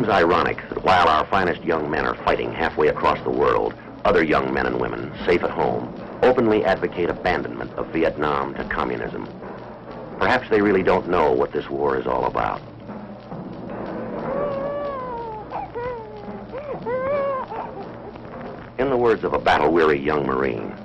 seems ironic that while our finest young men are fighting halfway across the world, other young men and women, safe at home, openly advocate abandonment of Vietnam to communism. Perhaps they really don't know what this war is all about. In the words of a battle-weary young Marine,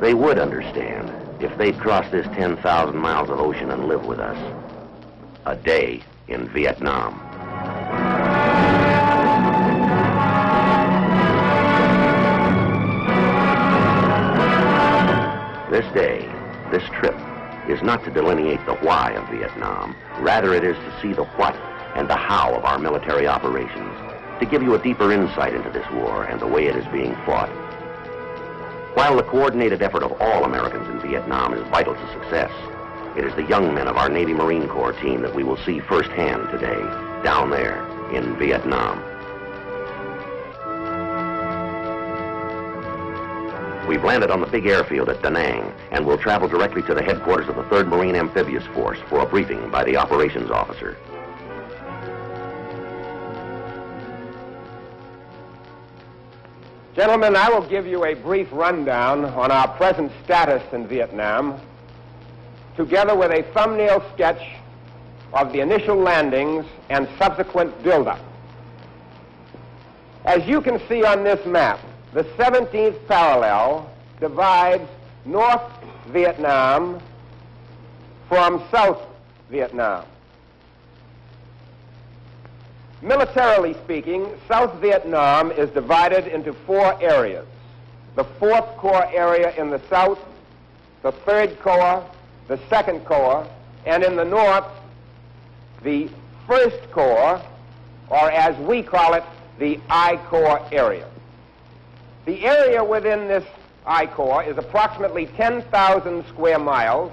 they would understand if they'd cross this 10,000 miles of ocean and live with us. A day in Vietnam. This day, this trip, is not to delineate the why of Vietnam. Rather, it is to see the what and the how of our military operations, to give you a deeper insight into this war and the way it is being fought. While the coordinated effort of all Americans in Vietnam is vital to success, it is the young men of our Navy Marine Corps team that we will see firsthand today, down there in Vietnam. We've landed on the big airfield at Da Nang and will travel directly to the headquarters of the 3rd Marine Amphibious Force for a briefing by the operations officer. Gentlemen, I will give you a brief rundown on our present status in Vietnam, together with a thumbnail sketch of the initial landings and subsequent buildup. As you can see on this map, the 17th parallel divides North Vietnam from South Vietnam. Militarily speaking, South Vietnam is divided into 4 areas. The 4th Corps area in the south, the 3rd Corps, the 2nd Corps, and in the north, the 1st Corps, or as we call it, the I Corps area. The area within this I Corps is approximately 10,000 square miles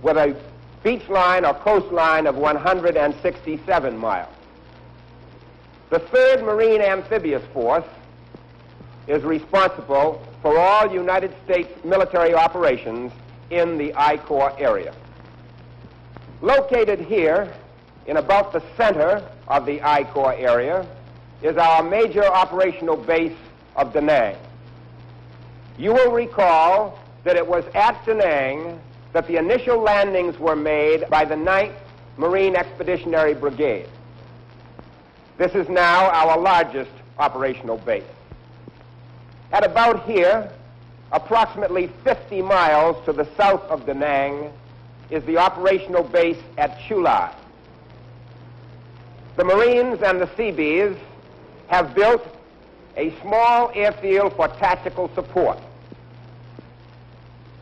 with a beach line or coastline of 167 miles. The 3rd Marine Amphibious Force is responsible for all United States military operations in the I Corps area. Located here in about the center of the I Corps area is our major operational base of Da Nang. You will recall that it was at Da Nang that the initial landings were made by the 9th Marine Expeditionary Brigade. This is now our largest operational base. At about here, approximately 50 miles to the south of Da Nang, is the operational base at Chu Lai. The Marines and the Seabees have built a small airfield for tactical support.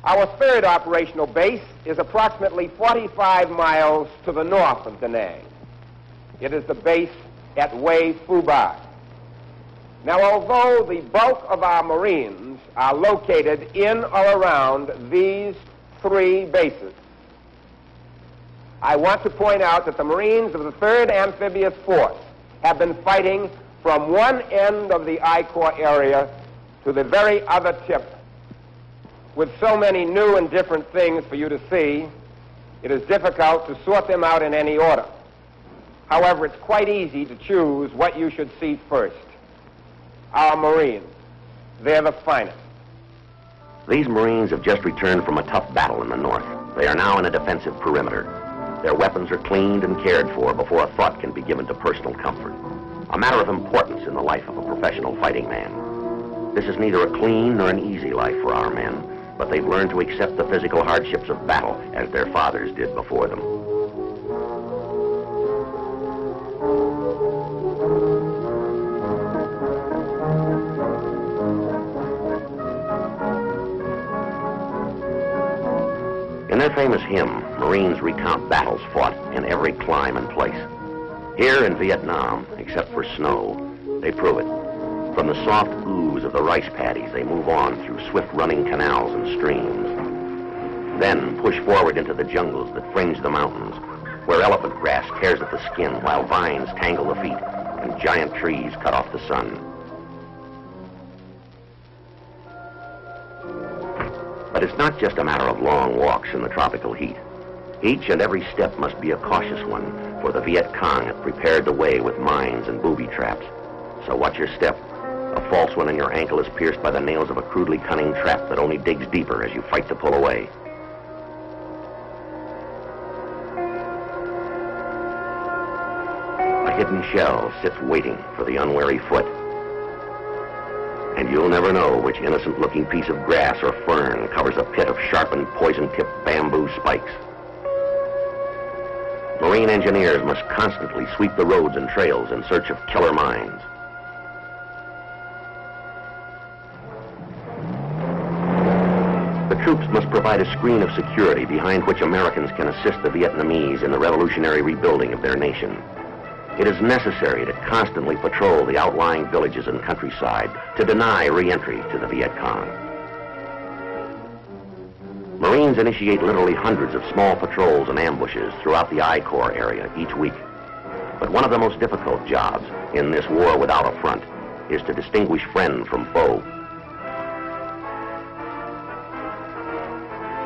Our 3rd operational base is approximately 45 miles to the north of Da Nang. It is the base at Hue Phu Bai. Now, although the bulk of our Marines are located in or around these 3 bases, I want to point out that the Marines of the 3rd Amphibious Force have been fighting from one end of the I Corps area to the very other tip. With so many new and different things for you to see, it is difficult to sort them out in any order. However, it's quite easy to choose what you should see first. Our Marines. They're the finest. These Marines have just returned from a tough battle in the north. They are now in a defensive perimeter. Their weapons are cleaned and cared for before a thought can be given to personal comfort. A matter of importance in the life of a professional fighting man. This is neither a clean nor an easy life for our men, but they've learned to accept the physical hardships of battle as their fathers did before them. In their famous hymn, Marines recount battles fought in every clime and place. Here in Vietnam, except for snow, they prove it. From the soft ooze of the rice paddies, they move on through swift-running canals and streams. Then push forward into the jungles that fringe the mountains, where elephant grass tears at the skin while vines tangle the feet and giant trees cut off the sun. But it's not just a matter of long walks in the tropical heat. Each and every step must be a cautious one, for the Viet Cong have prepared the way with mines and booby traps. So watch your step. A false one and your ankle is pierced by the nails of a crudely cunning trap that only digs deeper as you fight to pull away. A hidden shell sits waiting for the unwary foot. And you'll never know which innocent-looking piece of grass or fern covers a pit of sharpened, poison-tipped bamboo spikes. Marine engineers must constantly sweep the roads and trails in search of killer mines. The troops must provide a screen of security behind which Americans can assist the Vietnamese in the revolutionary rebuilding of their nation. It is necessary to constantly patrol the outlying villages and countryside to deny re-entry to the Viet Cong. Marines initiate literally hundreds of small patrols and ambushes throughout the I Corps area each week. But one of the most difficult jobs in this war without a front is to distinguish friend from foe.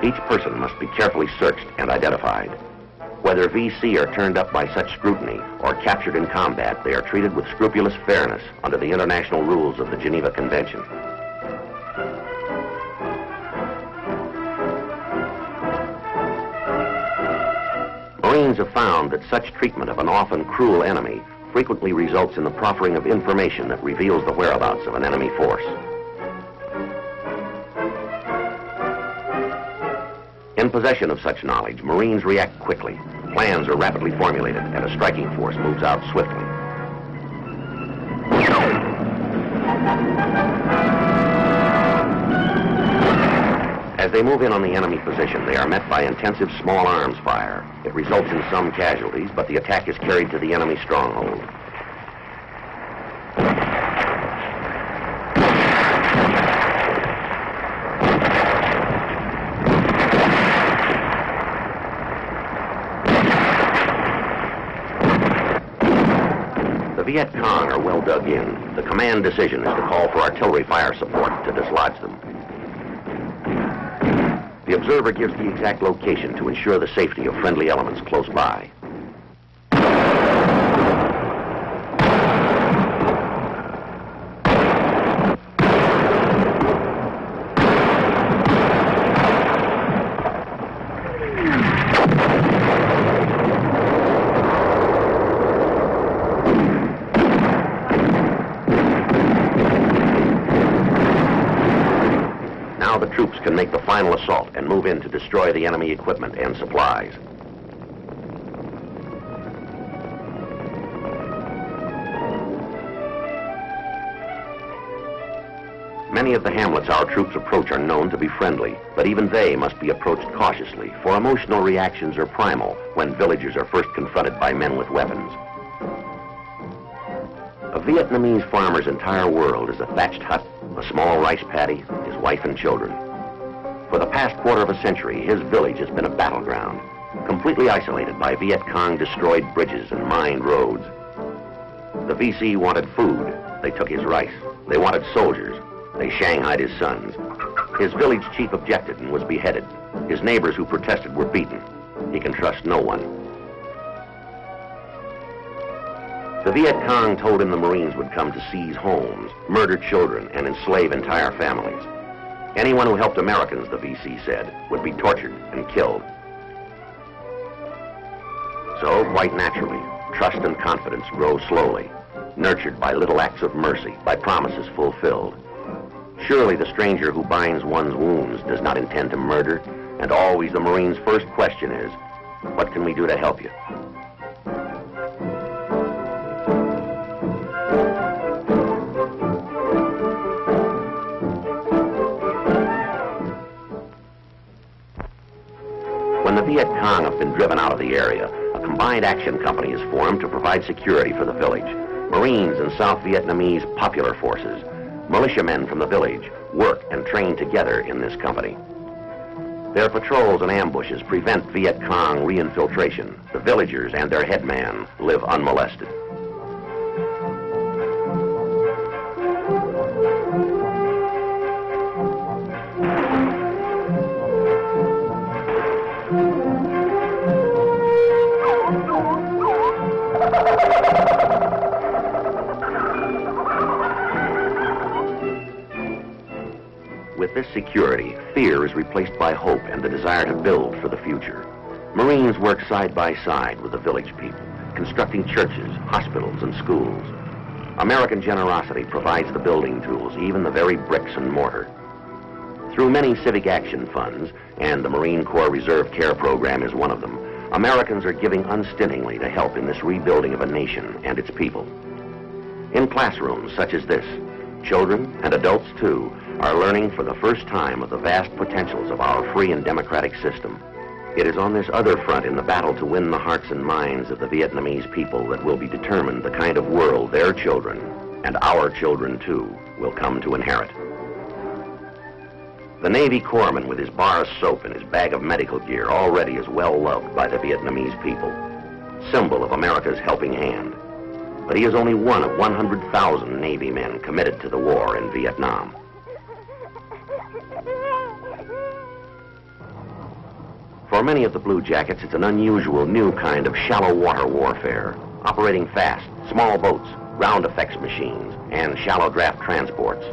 Each person must be carefully searched and identified. Whether VC are turned up by such scrutiny or captured in combat, they are treated with scrupulous fairness under the international rules of the Geneva Convention. Marines have found that such treatment of an often cruel enemy frequently results in the proffering of information that reveals the whereabouts of an enemy force. In possession of such knowledge, Marines react quickly. Plans are rapidly formulated, and a striking force moves out swiftly. As they move in on the enemy position, they are met by intensive small arms fire. It results in some casualties, but the attack is carried to the enemy stronghold. The Viet Cong are well dug in. The command decision is to call for artillery fire support to dislodge them. The observer gives the exact location to ensure the safety of friendly elements close by. Now the troops can make the final assault and move in to destroy the enemy equipment and supplies. Many of the hamlets our troops approach are known to be friendly, but even they must be approached cautiously, for emotional reactions are primal when villagers are first confronted by men with weapons. A Vietnamese farmer's entire world is a thatched hut, a small rice paddy, his wife and children. For the past quarter of a century, his village has been a battleground, completely isolated by Viet Cong destroyed bridges and mined roads. The VC wanted food. They took his rice. They wanted soldiers. They shanghaied his sons. His village chief objected and was beheaded. His neighbors who protested were beaten. He can trust no one. The Viet Cong told him the Marines would come to seize homes, murder children, and enslave entire families. Anyone who helped Americans, the VC said, would be tortured and killed. So, quite naturally, trust and confidence grow slowly, nurtured by little acts of mercy, by promises fulfilled. Surely the stranger who binds one's wounds does not intend to murder, and always the Marine's first question is, what can we do to help you? When the Viet Cong have been driven out of the area, a combined action company is formed to provide security for the village. Marines and South Vietnamese popular forces, militiamen from the village, work and train together in this company. Their patrols and ambushes prevent Viet Cong reinfiltration. The villagers and their headman live unmolested. With this security, fear is replaced by hope and the desire to build for the future. Marines work side by side with the village people, constructing churches, hospitals, and schools. American generosity provides the building tools, even the very bricks and mortar. Through many civic action funds, and the Marine Corps Reserve Care Program is one of them, Americans are giving unstintingly to help in this rebuilding of a nation and its people. In classrooms such as this, children, and adults too, are learning for the first time of the vast potentials of our free and democratic system. It is on this other front in the battle to win the hearts and minds of the Vietnamese people that will be determined the kind of world their children, and our children too, will come to inherit. The Navy corpsman with his bar of soap and his bag of medical gear already is well loved by the Vietnamese people, symbol of America's helping hand. But he is only one of 100,000 Navy men committed to the war in Vietnam. For many of the Blue Jackets, it's an unusual new kind of shallow water warfare, operating fast, small boats, ground effects machines, and shallow draft transports.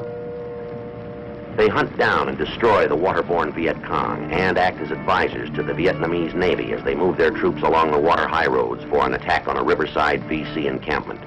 They hunt down and destroy the waterborne Viet Cong and act as advisors to the Vietnamese Navy as they move their troops along the water high roads for an attack on a riverside VC encampment.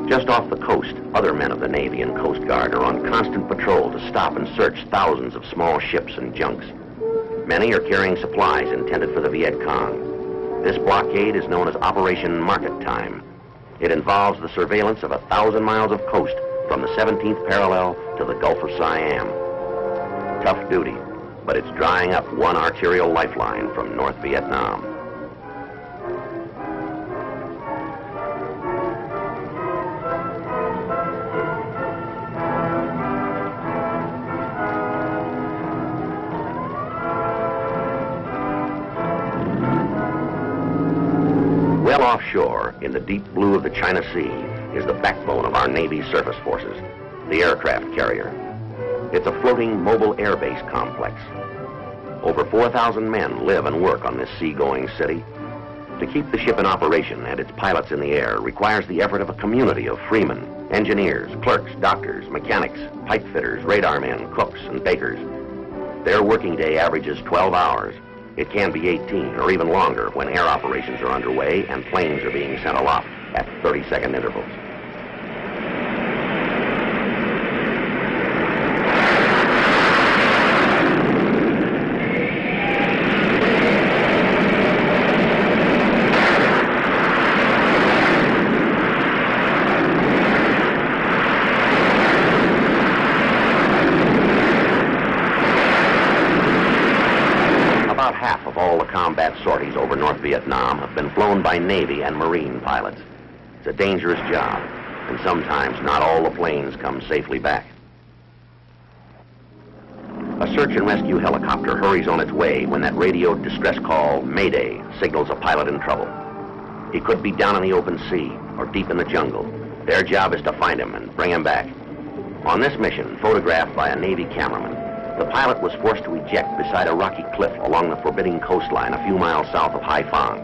Just off the coast, other men of the Navy and Coast Guard are on constant patrol to stop and search thousands of small ships and junks. Many are carrying supplies intended for the Viet Cong. This blockade is known as Operation Market Time. It involves the surveillance of 1,000 miles of coast from the 17th parallel to the Gulf of Siam. Tough duty, but it's drying up one arterial lifeline from North Vietnam. Well offshore, in the deep blue of the China Sea, is the backbone of our Navy surface forces, the aircraft carrier. It's a floating mobile air base complex. Over 4,000 men live and work on this seagoing city. To keep the ship in operation and its pilots in the air requires the effort of a community of freemen, engineers, clerks, doctors, mechanics, pipe fitters, radar men, cooks, and bakers. Their working day averages 12 hours. It can be 18 or even longer when air operations are underway and planes are being sent aloft at 30-second intervals. About half of all the combat sorties over North Vietnam have been flown by Navy and Marine pilots. It's a dangerous job, and sometimes not all the planes come safely back. A search and rescue helicopter hurries on its way when that radioed distress call, Mayday, signals a pilot in trouble. He could be down in the open sea or deep in the jungle. Their job is to find him and bring him back. On this mission, photographed by a Navy cameraman, the pilot was forced to eject beside a rocky cliff along the forbidding coastline a few miles south of Haiphong.